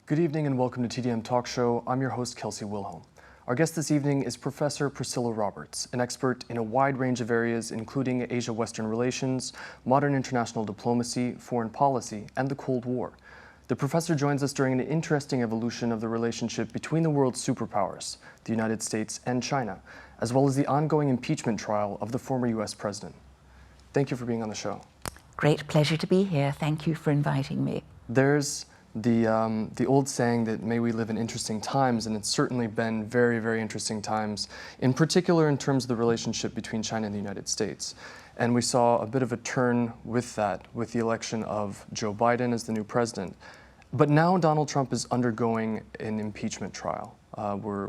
Good evening and welcome to TDM Talk Show. I'm your host, Kelsey Wilhelm. Our guest this evening is Professor Priscilla Roberts, an expert in a wide range of areas including Asia-Western relations, modern international diplomacy, foreign policy, and the Cold War. The professor joins us during an interesting evolution of the relationship between the world's superpowers, the United States and China, as well as the ongoing impeachment trial of the former U.S. president. Thank you for being on the show. Great pleasure to be here. Thank you for inviting me. There's the old saying that may we live in interesting times, and it's certainly been very, very interesting times, in particular in terms of the relationship between China and the United States. And we saw a bit of a turn with that, with the election of Joe Biden as the new president. But now Donald Trump is undergoing an impeachment trial.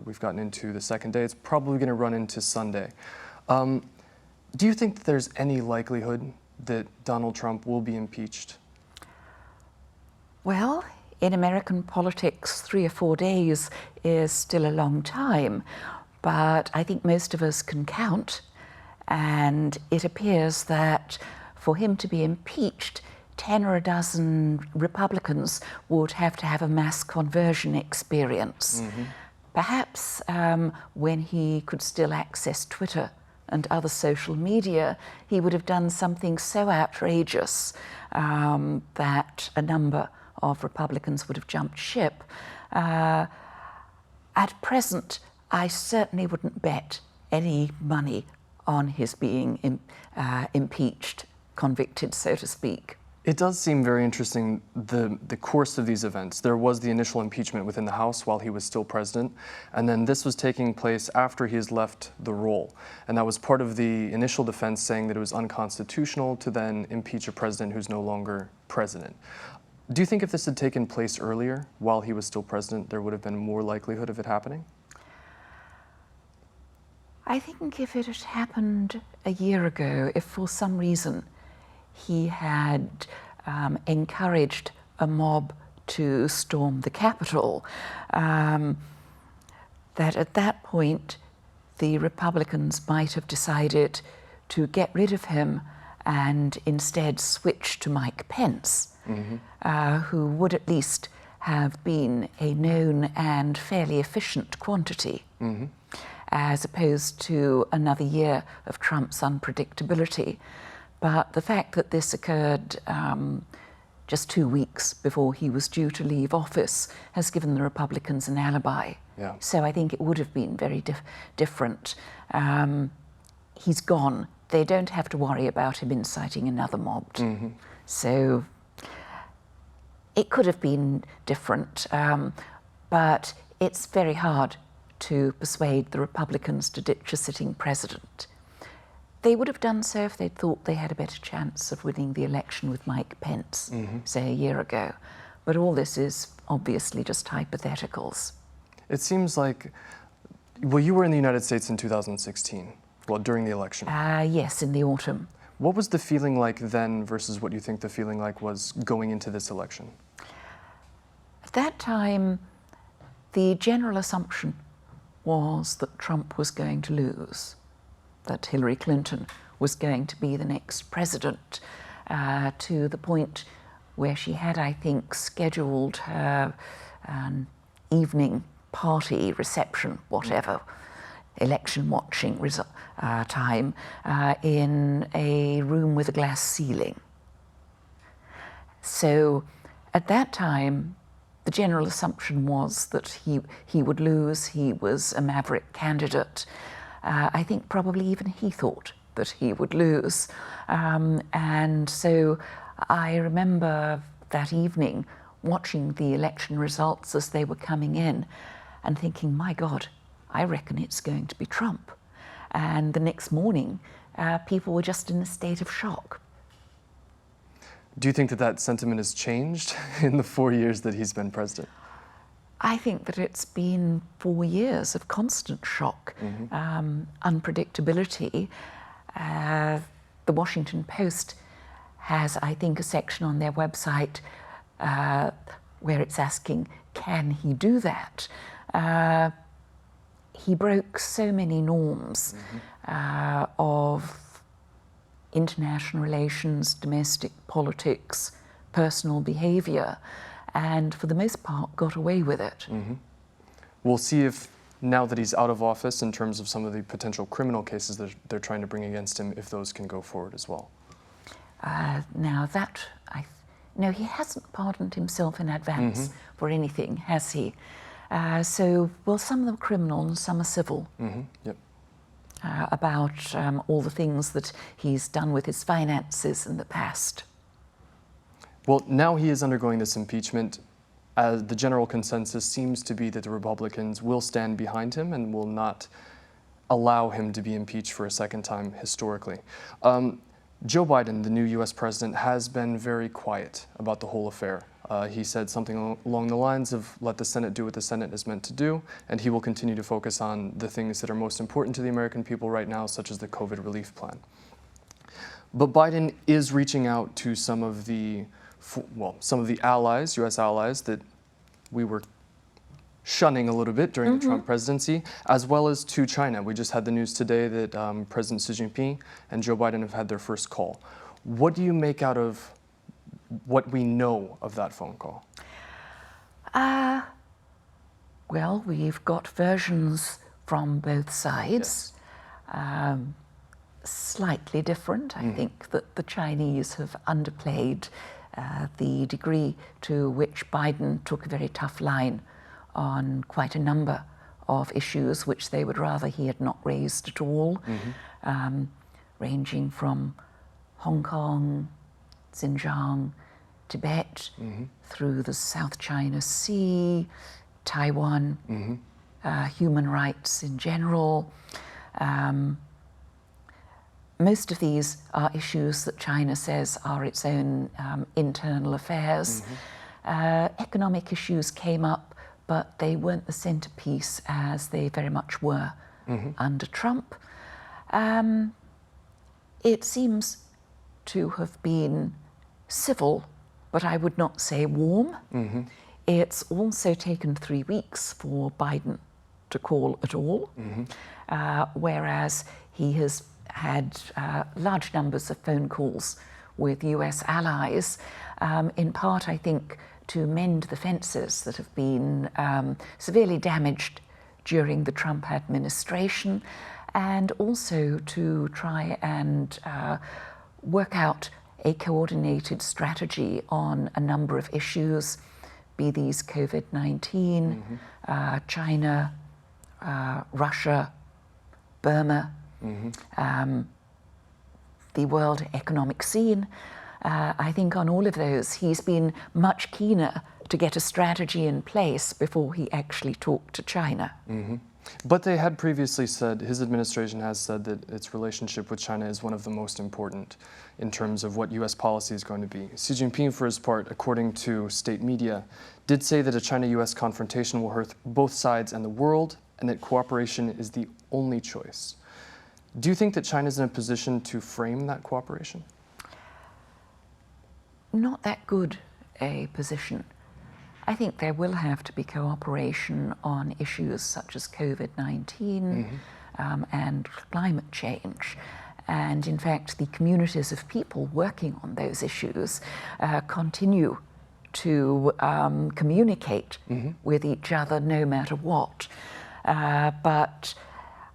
We've gotten into the second day. It's probably going to run into Sunday. Do you think that there's any likelihood that Donald Trump will be impeached? Well, in American politics, 3 or 4 days is still a long time, but I think most of us can count, and it appears that for him to be impeached, 10 or a dozen Republicans would have to have a mass conversion experience. Mm-hmm. Perhaps when he could still access Twitter and other social media, he would have done something so outrageous that a number of Republicans would have jumped ship. At present, I certainly wouldn't bet any money on his being impeached, convicted, so to speak. It does seem very interesting, the course of these events. There was the initial impeachment within the House while he was still president, and then this was taking place after he has left the role. And that was part of the initial defense, saying that it was unconstitutional to then impeach a president who's no longer president. Do you think if this had taken place earlier, while he was still president, there would have been more likelihood of it happening? I think if it had happened a year ago, if for some reason he had encouraged a mob to storm the Capitol, that at that point the Republicans might have decided to get rid of him and instead switch to Mike Pence, mm-hmm. Who would at least have been a known and fairly efficient quantity, mm-hmm. as opposed to another year of Trump's unpredictability. But the fact that this occurred just 2 weeks before he was due to leave office has given the Republicans an alibi. Yeah. So I think it would have been very different. He's gone. They don't have to worry about him inciting another mob. Mm-hmm. So it could have been different, but it's very hard to persuade the Republicans to ditch a sitting president. They would have done so if they'd thought they had a better chance of winning the election with Mike Pence, mm-hmm. say a year ago. But all this is obviously just hypotheticals. It seems like, well, you were in the United States in 2016, well, during the election. Yes, in the autumn. What was the feeling like then versus what you think the feeling like was going into this election? At that time, the general assumption was that Trump was going to lose, that Hillary Clinton was going to be the next president, to the point where she had, I think, scheduled her evening party, reception, whatever, election watching time, in a room with a glass ceiling. So at that time, the general assumption was that he would lose. He was a maverick candidate. I think probably even he thought that he would lose. And so I remember that evening watching the election results as they were coming in and thinking, my God, I reckon it's going to be Trump. And the next morning, people were just in a state of shock. Do you think that that sentiment has changed in the 4 years that he's been president? I think that it's been 4 years of constant shock, mm-hmm. Unpredictability. The Washington Post has, I think, a section on their website where it's asking, can he do that? He broke so many norms, mm-hmm. Of international relations, domestic politics, personal behavior, and for the most part got away with it. We'll see if, now that he's out of office, in terms of some of the potential criminal cases that they're trying to bring against him, if those can go forward as well. Now that, no, he hasn't pardoned himself in advance for anything, has he? So, well, some of them are criminal and some are civil. Yep. About all the things that he's done with his finances in the past. Well, now he is undergoing this impeachment. The general consensus seems to be that the Republicans will stand behind him and will not allow him to be impeached for a second time historically. Joe Biden, the new US president, has been very quiet about the whole affair. He said something along the lines of, let the Senate do what the Senate is meant to do, and he will continue to focus on the things that are most important to the American people right now, such as the COVID relief plan. But Biden is reaching out to some of the allies, US allies, that we were shunning a little bit during the Trump presidency, as well as to China. We just had the news today that President Xi Jinping and Joe Biden have had their first call. What do you make out of what we know of that phone call? Well, we've got versions from both sides. Yes. Slightly different. I think that the Chinese have underplayed the degree to which Biden took a very tough line on quite a number of issues which they would rather he had not raised at all, ranging from Hong Kong, Xinjiang, Tibet, through the South China Sea, Taiwan, human rights in general. Most of these are issues that China says are its own internal affairs. Economic issues came up, but they weren't the centerpiece as they very much were under Trump. It seems to have been civil, but I would not say warm. It's also taken 3 weeks for Biden to call at all, whereas he has had large numbers of phone calls with US allies, in part, I think, to mend the fences that have been severely damaged during the Trump administration, and also to try and work out a coordinated strategy on a number of issues, be these COVID-19, China, Russia, Burma, the world economic scene. I think on all of those, he's been much keener to get a strategy in place before he actually talked to China. But they had previously said, his administration has said that its relationship with China is one of the most important in terms of what US policy is going to be. Xi Jinping, for his part, according to state media, did say that a China-US confrontation will hurt both sides and the world, and that cooperation is the only choice. Do you think that China is in a position to frame that cooperation? Not that good a position. I think there will have to be cooperation on issues such as COVID-19 and climate change. And in fact, the communities of people working on those issues continue to communicate with each other no matter what. But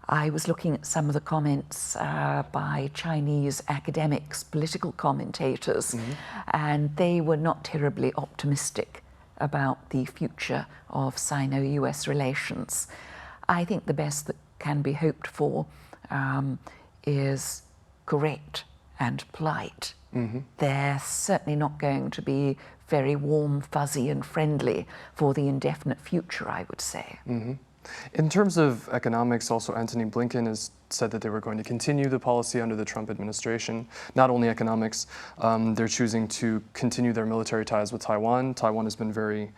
I was looking at some of the comments by Chinese academics, political commentators, and they were not terribly optimistic about the future of Sino-US relations. I think the best that can be hoped for is correct and polite. They're certainly not going to be very warm, fuzzy, and friendly for the indefinite future, I would say. In terms of economics, also Antony Blinken has said that they were going to continue the policy under the Trump administration. Not only economics, they're choosing to continue their military ties with Taiwan. Taiwan has been very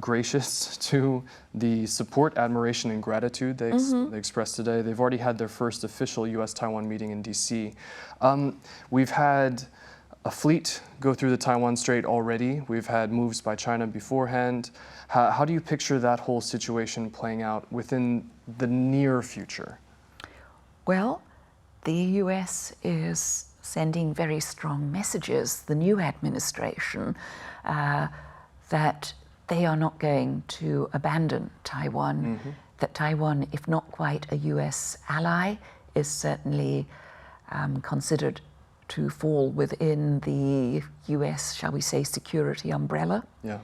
gracious to the support, admiration, and gratitude they expressed today. They've already had their first official US-Taiwan meeting in DC. We've had a fleet go through the Taiwan Strait already. We've had moves by China beforehand. How do you picture that whole situation playing out within the near future? Well, the US is sending very strong messages, the new administration, that they are not going to abandon Taiwan, that Taiwan, if not quite a US ally, is certainly considered to fall within the US, shall we say, security umbrella. Yeah.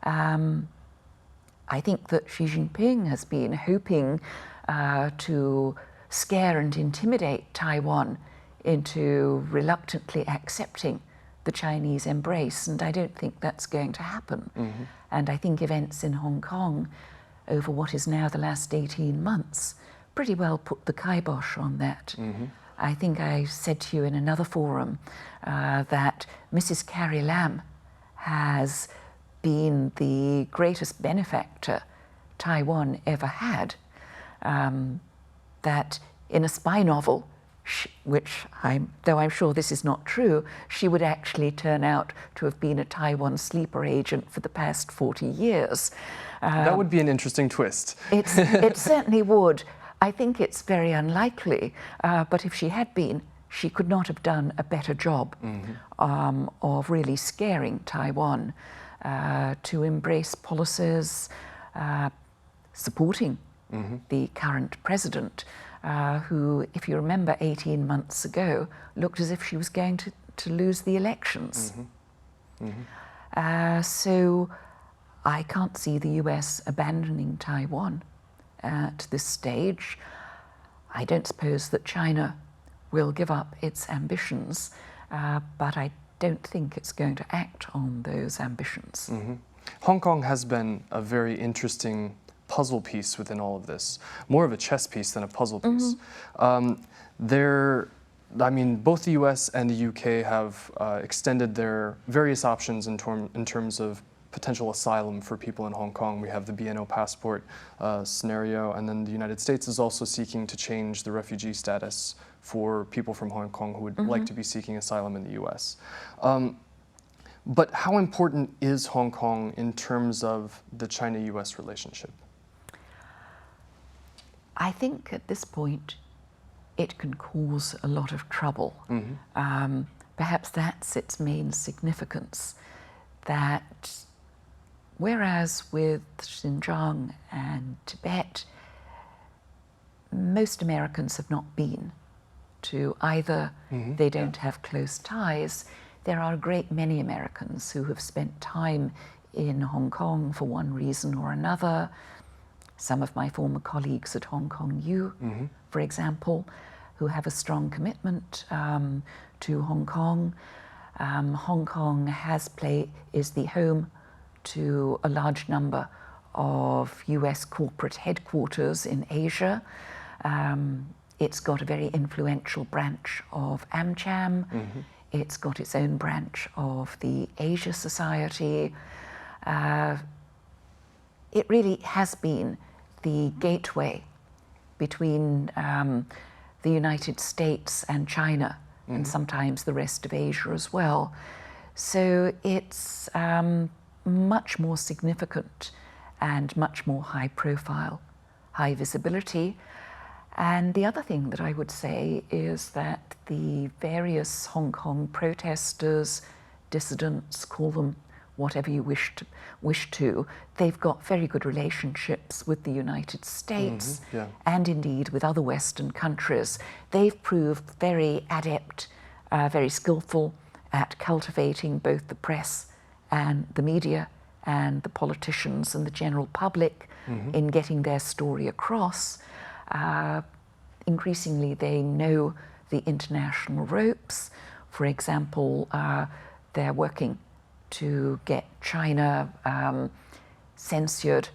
I think that Xi Jinping has been hoping to scare and intimidate Taiwan into reluctantly accepting the Chinese embrace, and I don't think that's going to happen. And I think events in Hong Kong over what is now the last 18 months pretty well put the kibosh on that. I think I said to you in another forum that Mrs. Carrie Lam has been the greatest benefactor Taiwan ever had. That in a spy novel, which though I'm sure this is not true, she would actually turn out to have been a Taiwan sleeper agent for the past 40 years. That would be an interesting twist. It certainly would. I think it's very unlikely, but if she had been, she could not have done a better job of really scaring Taiwan to embrace policies supporting the current president, who, if you remember 18 months ago, looked as if she was going to lose the elections. So I can't see the US abandoning Taiwan at this stage. I don't suppose that China will give up its ambitions, but I don't think it's going to act on those ambitions. Hong Kong has been a very interesting puzzle piece within all of this, more of a chess piece than a puzzle piece. I mean, both the US and the UK have extended their various options in terms of potential asylum for people in Hong Kong. We have the BNO passport scenario, and then the United States is also seeking to change the refugee status for people from Hong Kong who would like to be seeking asylum in the US. But how important is Hong Kong in terms of the China-US relationship? I think at this point it can cause a lot of trouble. Perhaps that's its main significance, that whereas with Xinjiang and Tibet, most Americans have not been to either. They don't have close ties. There are a great many Americans who have spent time in Hong Kong for one reason or another. Some of my former colleagues at Hong Kong U, for example, who have a strong commitment to Hong Kong. Hong Kong is the home to a large number of US corporate headquarters in Asia. It's got a very influential branch of AmCham. It's got its own branch of the Asia Society. It really has been the gateway between the United States and China, and sometimes the rest of Asia as well. So it's much more significant and much more high profile, high visibility. And the other thing that I would say is that the various Hong Kong protesters, dissidents, call them whatever you wish to, they've got very good relationships with the United States and indeed with other Western countries. They've proved very adept, very skillful at cultivating both the press and the media and the politicians and the general public in getting their story across. Increasingly, they know the international ropes. For example, they're working to get China censured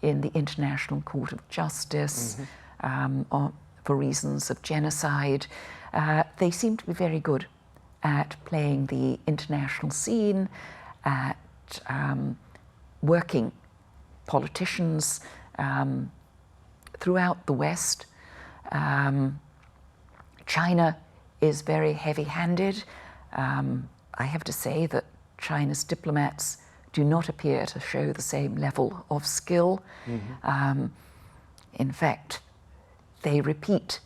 in the International Court of Justice for reasons of genocide. They seem to be very good at playing the international scene, at working politicians throughout the West. China is very heavy-handed. I have to say that China's diplomats do not appear to show the same level of skill. In fact, they repeat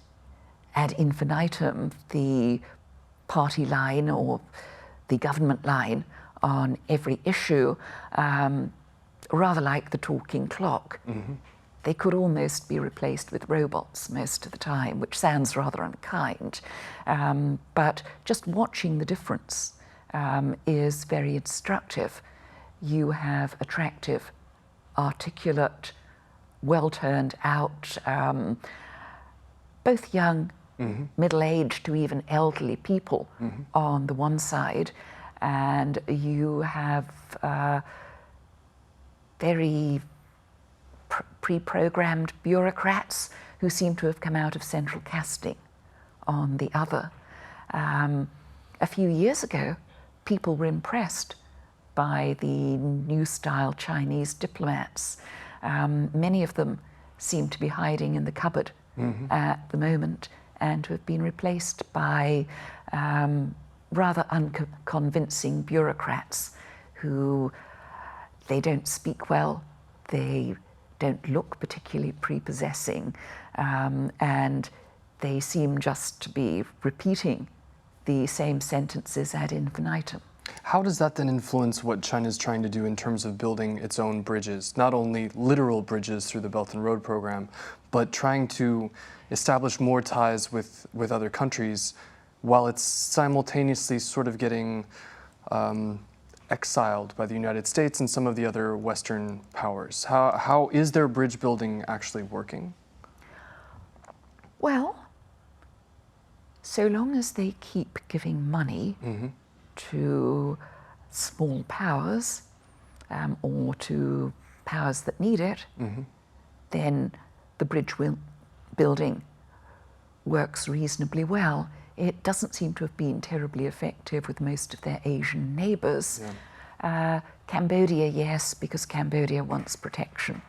ad infinitum the party line or the government line on every issue, rather like the talking clock. They could almost be replaced with robots most of the time, which sounds rather unkind. But just watching the difference is very instructive. You have attractive, articulate, well-turned out, both young, middle-aged to even elderly people on the one side, and you have very pre-programmed bureaucrats who seem to have come out of central casting on the other. A few years ago, people were impressed by the new-style Chinese diplomats. Many of them seem to be hiding in the cupboard at the moment and to have been replaced by rather unconvincing bureaucrats who, they don't speak well, they don't look particularly prepossessing, and they seem just to be repeating the same sentences ad infinitum. How does that then influence what China is trying to do in terms of building its own bridges, not only literal bridges through the Belt and Road program, but trying to establish more ties with other countries while it's simultaneously sort of getting exiled by the United States and some of the other Western powers? How is their bridge building actually working? Well, so long as they keep giving money to small powers or to powers that need it, then the bridge building works reasonably well. It doesn't seem to have been terribly effective with most of their Asian neighbors. Cambodia, yes, because Cambodia wants protection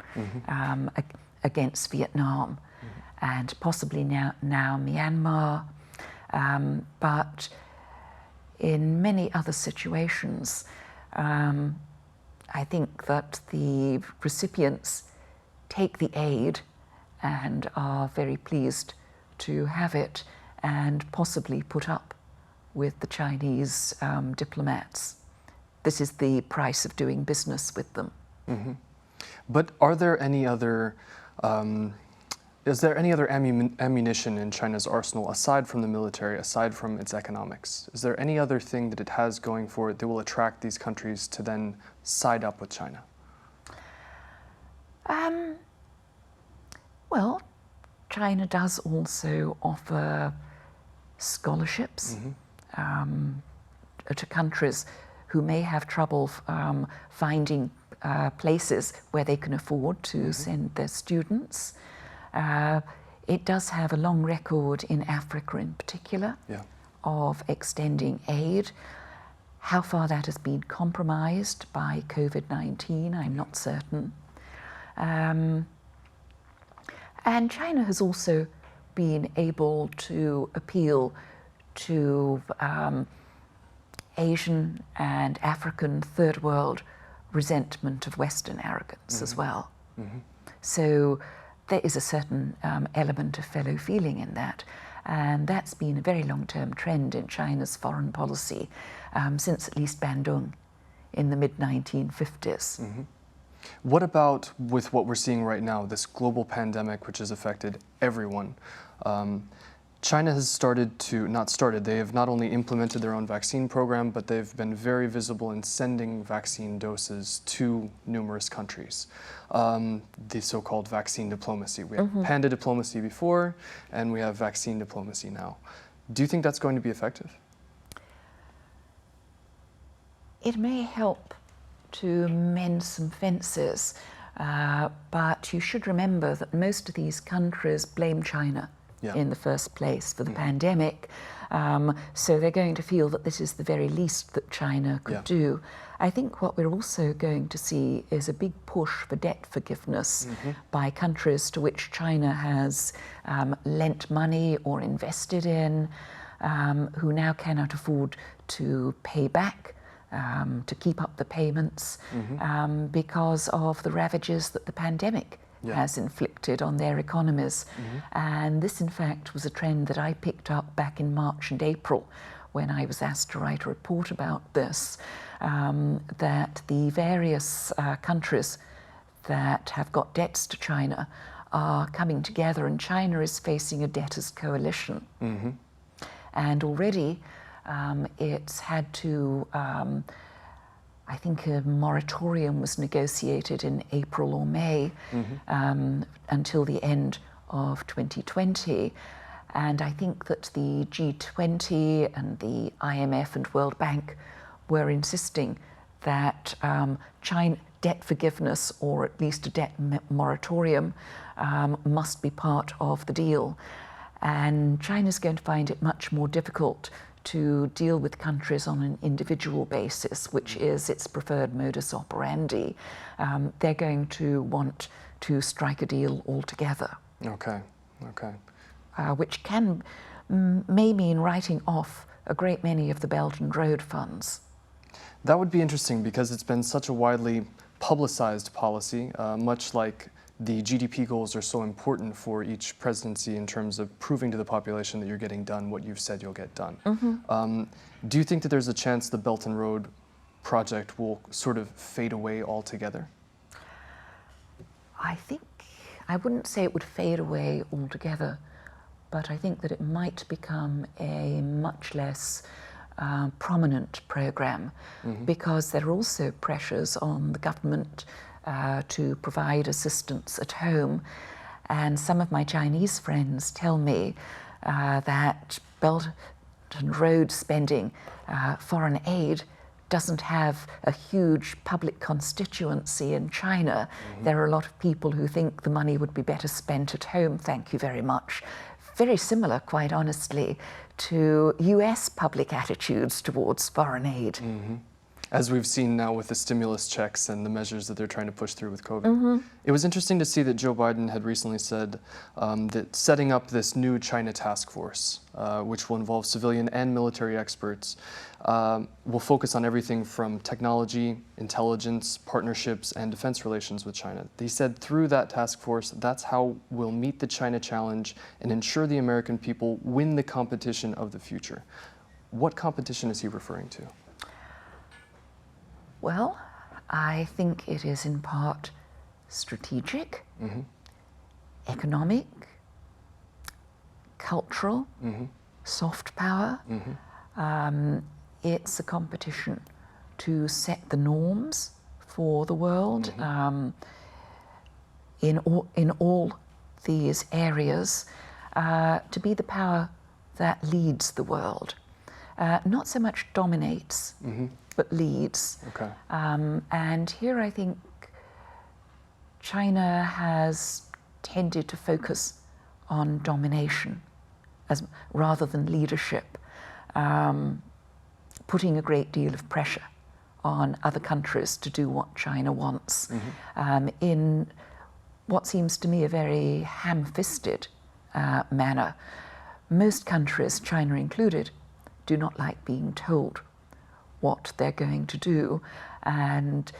against Vietnam, and possibly now Myanmar. But in many other situations, I think that the recipients take the aid and are very pleased to have it, and possibly put up with the Chinese diplomats. This is the price of doing business with them. But are there any other, is there any other ammunition in China's arsenal aside from the military, aside from its economics? Is there any other thing that it has going for it that will attract these countries to then side up with China? Well, China does also offer scholarships to countries who may have trouble finding places where they can afford to send their students. It does have a long record in Africa in particular of extending aid. How far that has been compromised by COVID-19, I'm not certain. And China has also been able to appeal to Asian and African third world resentment of Western arrogance as well. So there is a certain element of fellow feeling in that. And that's been a very long-term trend in China's foreign policy since at least Bandung in the mid-1950s. What about with what we're seeing right now, this global pandemic which has affected everyone? China has they have not only implemented their own vaccine program, but they've been very visible in sending vaccine doses to numerous countries. The so-called vaccine diplomacy. We had panda diplomacy before, and we have vaccine diplomacy now. Do you think that's going to be effective? It may help to mend some fences, but you should remember that most of these countries blame China in the first place for the pandemic, so they're going to feel that this is the very least that China could do. I think what we're also going to see is a big push for debt forgiveness by countries to which China has lent money or invested in, who now cannot afford to pay back, to keep up the payments because of the ravages that the pandemic has inflicted on their economies. And this, in fact, was a trend that I picked up back in March and April when I was asked to write a report about this, that the various countries that have got debts to China are coming together, and China is facing a debtors coalition. Mm-hmm. And already it's had to, I think a moratorium was negotiated in April or May, until the end of 2020. And I think that the G20 and the IMF and World Bank were insisting that China debt forgiveness, or at least a debt moratorium, must be part of the deal. And China's going to find it much more difficult to deal with countries on an individual basis, which is its preferred modus operandi. They're going to want to strike a deal altogether. Okay, okay. Which may mean writing off a great many of the Belt and Road funds. That would be interesting because it's been such a widely publicized policy, much like the GDP goals are so important for each presidency in terms of proving to the population that you're getting done what you've said you'll get done. Mm-hmm. Do you think that there's a chance the Belt and Road project will sort of fade away altogether? I wouldn't say it would fade away altogether, but I think that it might become a much less prominent program, because there are also pressures on the government to provide assistance at home. And some of my Chinese friends tell me that Belt and Road spending, foreign aid, doesn't have a huge public constituency in China. There are a lot of people who think the money would be better spent at home, thank you very much. Very similar, quite honestly, to US public attitudes towards foreign aid. As we've seen now with the stimulus checks and the measures that they're trying to push through with COVID. It was interesting to see that Joe Biden had recently said that setting up this new China task force, which will involve civilian and military experts, will focus on everything from technology, intelligence, partnerships, and defense relations with China. He said through that task force, that's how we'll meet the China challenge and ensure the American people win the competition of the future. What competition is he referring to? Well, I think it is in part strategic, economic, cultural, soft power. It's a competition to set the norms for the world in all these areas, to be the power that leads the world. Not so much dominates, but leads. Okay. And here I think China has tended to focus on domination rather than leadership, putting a great deal of pressure on other countries to do what China wants, in what seems to me a very ham-fisted manner. Most countries, China included, do not like being told what they're going to do, and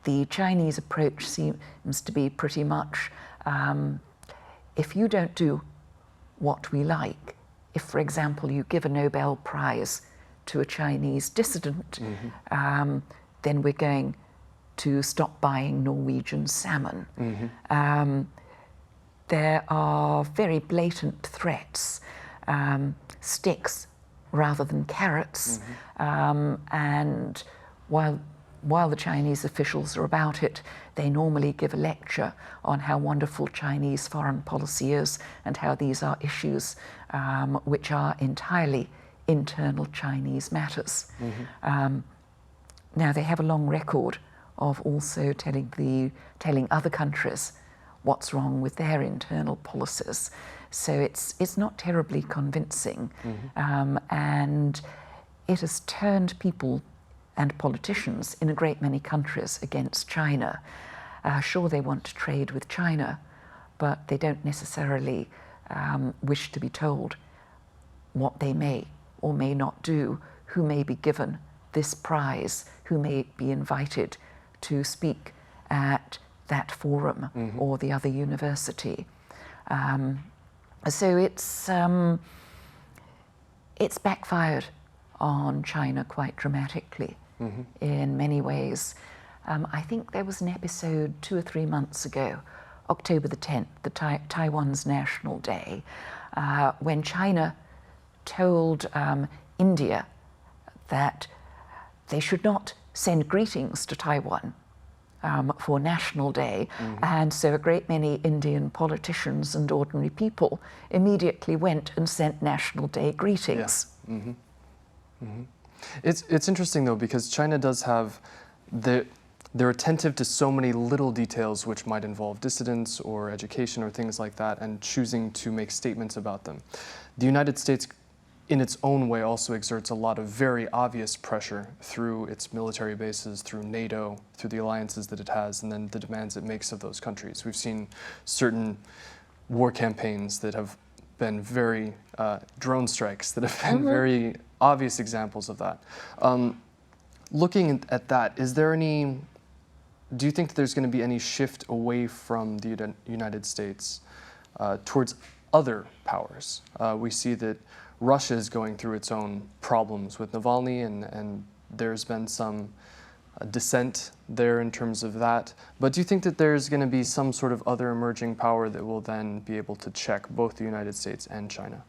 the Chinese approach seems to be pretty much, if you don't do what we like, if, for example, you give a Nobel Prize to a Chinese dissident, then we're going to stop buying Norwegian salmon. There are very blatant threats, sticks rather than carrots, and while the Chinese officials are about it, they normally give a lecture on how wonderful Chinese foreign policy is and how these are issues which are entirely internal Chinese matters. Now, they have a long record of also telling other countries what's wrong with their internal policies. So it's not terribly convincing, and it has turned people and politicians in a great many countries against China. Sure, they want to trade with China, but they don't necessarily wish to be told what they may or may not do, who may be given this prize, who may be invited to speak at that forum or the other university. So it's backfired on China quite dramatically in many ways. I think there was an episode 2 or 3 months ago, October the 10th, Taiwan's National Day, when China told India that they should not send greetings to Taiwan for National Day. And so a great many Indian politicians and ordinary people immediately went and sent National Day greetings. Yeah. It's interesting though, because China does have they're attentive to so many little details which might involve dissidents or education or things like that, and choosing to make statements about them. The United States, in its own way, also exerts a lot of very obvious pressure through its military bases, through NATO, through the alliances that it has, and then the demands it makes of those countries. We've seen certain war campaigns that have been very, drone strikes that have been very obvious examples of that. Looking at that, do you think that there's going to be any shift away from the United States towards other powers? We see that Russia is going through its own problems with Navalny, and there's been some dissent there in terms of that. But do you think that there's going to be some sort of other emerging power that will then be able to check both the United States and China?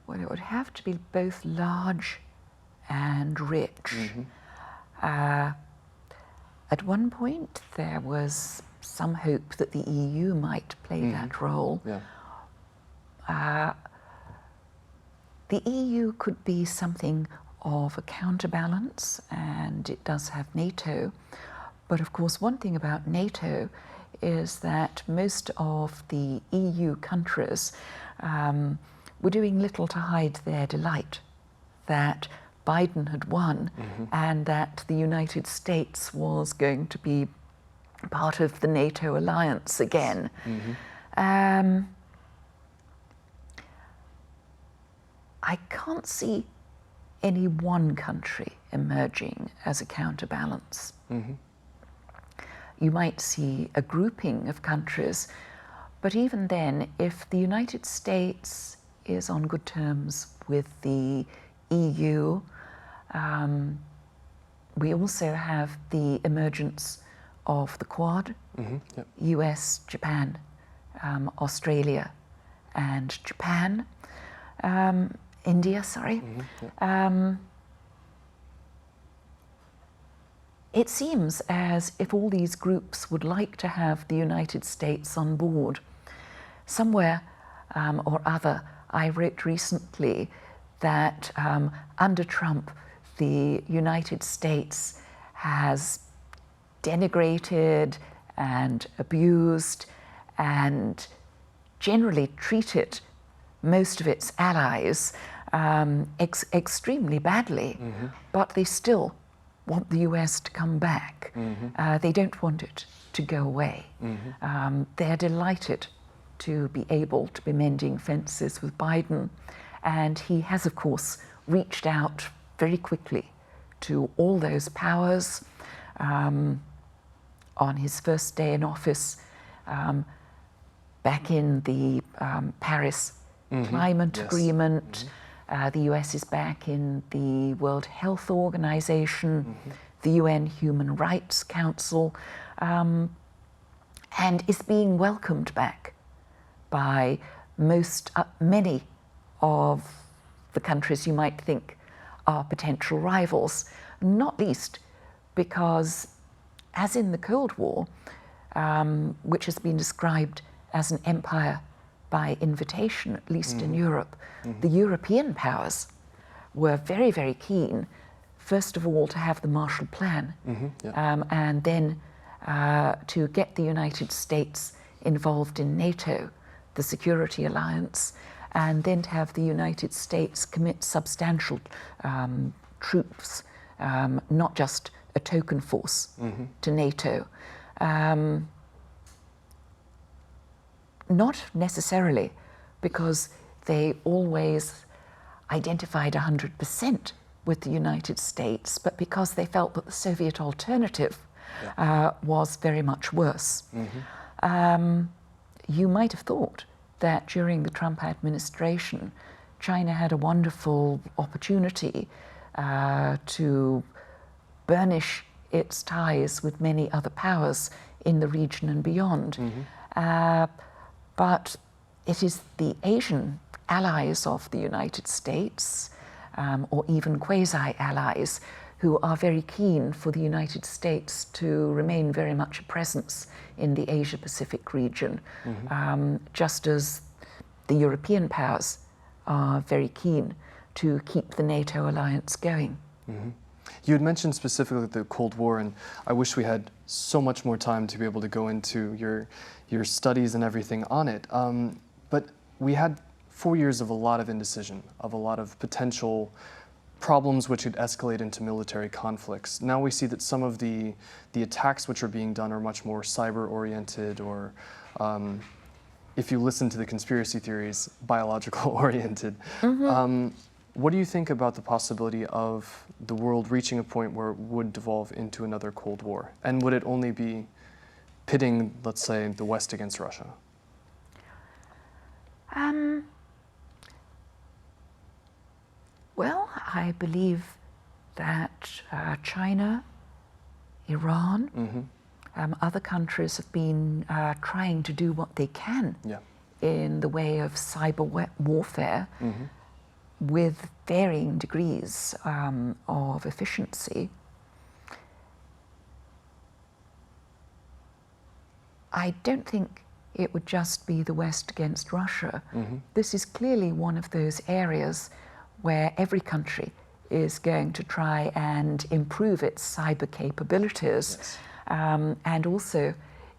Well, it would have to be both large and rich. At one point, there was some hope that the EU might play that role. Yeah. The EU could be something of a counterbalance, and it does have NATO. But of course, one thing about NATO is that most of the EU countries were doing little to hide their delight that Biden had won and that the United States was going to be part of the NATO alliance again. I can't see any one country emerging as a counterbalance. You might see a grouping of countries, but even then, if the United States is on good terms with the EU, we also have the emergence of the Quad, Yep. US, Japan, Australia, and Japan. India, sorry. Yep. It seems as if all these groups would like to have the United States on board. Somewhere or other, I wrote recently that under Trump, the United States has denigrated and abused and generally treated most of its allies extremely badly, but they still want the US to come back. They don't want it to go away. They're delighted to be able to be mending fences with Biden, and he has, of course, reached out very quickly to all those powers. On his first day in office, back in the Paris Climate Agreement, the US is back in the World Health Organization, the UN Human Rights Council, and is being welcomed back by many of the countries you might think are potential rivals, not least because, as in the Cold War, which has been described as an empire by invitation, at least in Europe, the European powers were very, very keen, first of all, to have the Marshall Plan, and then to get the United States involved in NATO, the security alliance, and then to have the United States commit substantial troops, not just a token force, to NATO. Not necessarily because they always identified 100% with the United States, but because they felt that the Soviet alternative was very much worse. You might have thought that during the Trump administration, China had a wonderful opportunity to burnish its ties with many other powers in the region and beyond. But it is the Asian allies of the United States, or even quasi-allies, who are very keen for the United States to remain very much a presence in the Asia-Pacific region, just as the European powers are very keen to keep the NATO alliance going. You had mentioned specifically the Cold War, and I wish we had so much more time to be able to go into your studies and everything on it. But we had 4 years of a lot of indecision, of a lot of potential problems which could escalate into military conflicts. Now we see that some of the attacks which are being done are much more cyber-oriented, or if you listen to the conspiracy theories, biological-oriented. What do you think about the possibility of the world reaching a point where it would devolve into another Cold War? And would it only be pitting, let's say, the West against Russia? Well, I believe that China, Iran, other countries have been trying to do what they can in the way of cyber warfare, with varying degrees of efficiency. I don't think it would just be the West against Russia. This is clearly one of those areas where every country is going to try and improve its cyber capabilities, and also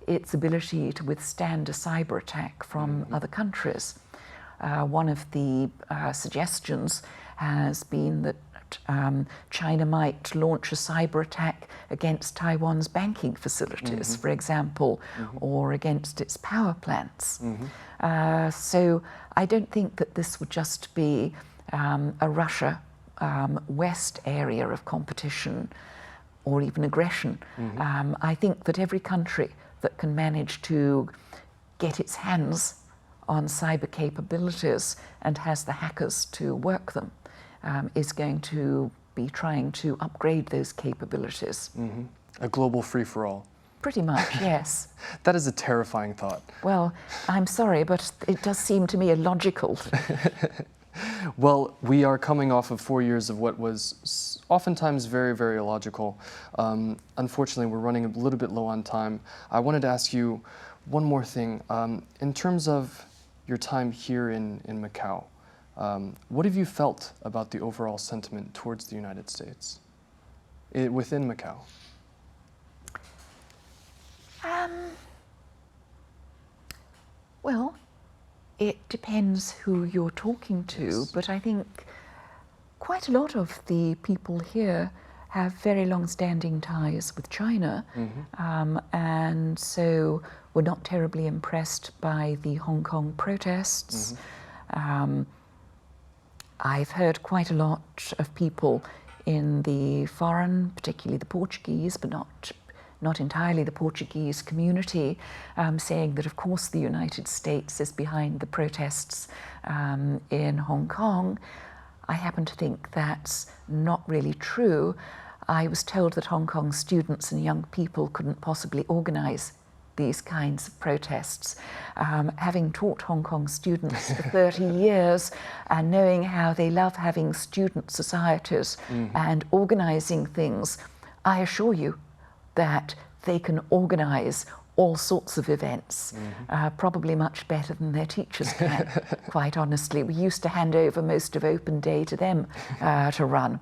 its ability to withstand a cyber attack from other countries. One of the suggestions has been that China might launch a cyber attack against Taiwan's banking facilities, for example, or against its power plants. So I don't think that this would just be a Russia-West area of competition or even aggression. I think that every country that can manage to get its hands on cyber capabilities and has the hackers to work them is going to be trying to upgrade those capabilities. A global free-for-all. Pretty much, yes. That is a terrifying thought. Well, I'm sorry, but it does seem to me illogical. Well, we are coming off of 4 years of what was oftentimes very, very illogical. Unfortunately, we're running a little bit low on time. I wanted to ask you one more thing. In terms of your time here in Macau, what have you felt about the overall sentiment towards the United States within Macau? Well, it depends who you're talking to, but I think quite a lot of the people here have very long-standing ties with China, and so were not terribly impressed by the Hong Kong protests. I've heard quite a lot of people in the foreign, particularly the Portuguese, but not entirely the Portuguese community, saying that of course the United States is behind the protests in Hong Kong. I happen to think that's not really true. I was told that Hong Kong students and young people couldn't possibly organize these kinds of protests. Having taught Hong Kong students for 30 years and knowing how they love having student societies and organizing things, I assure you that they can organize all sorts of events, probably much better than their teachers can, quite honestly. We used to hand over most of Open Day to them to run.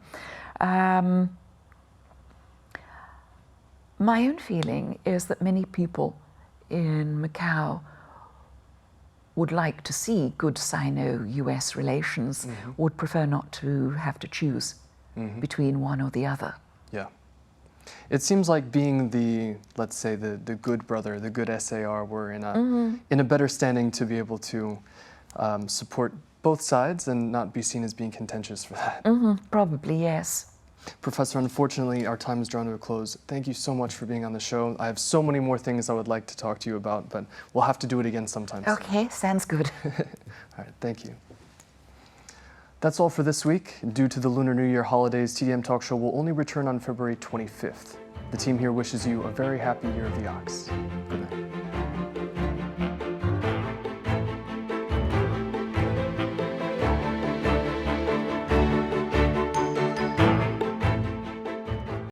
My own feeling is that many people in Macau would like to see good Sino-US relations, would prefer not to have to choose between one or the other. Yeah. It seems like being the, let's say, the good brother, the good SAR, we're in a better standing to be able to support both sides and not be seen as being contentious for that. Probably, yes. Professor, unfortunately, our time is drawn to a close. Thank you so much for being on the show. I have so many more things I would like to talk to you about, but we'll have to do it again sometime soon. Okay, sounds good. All right, thank you. That's all for this week. Due to the Lunar New Year holidays, TDM Talk Show will only return on February 25th. The team here wishes you a very happy Year of the Ox. Good night.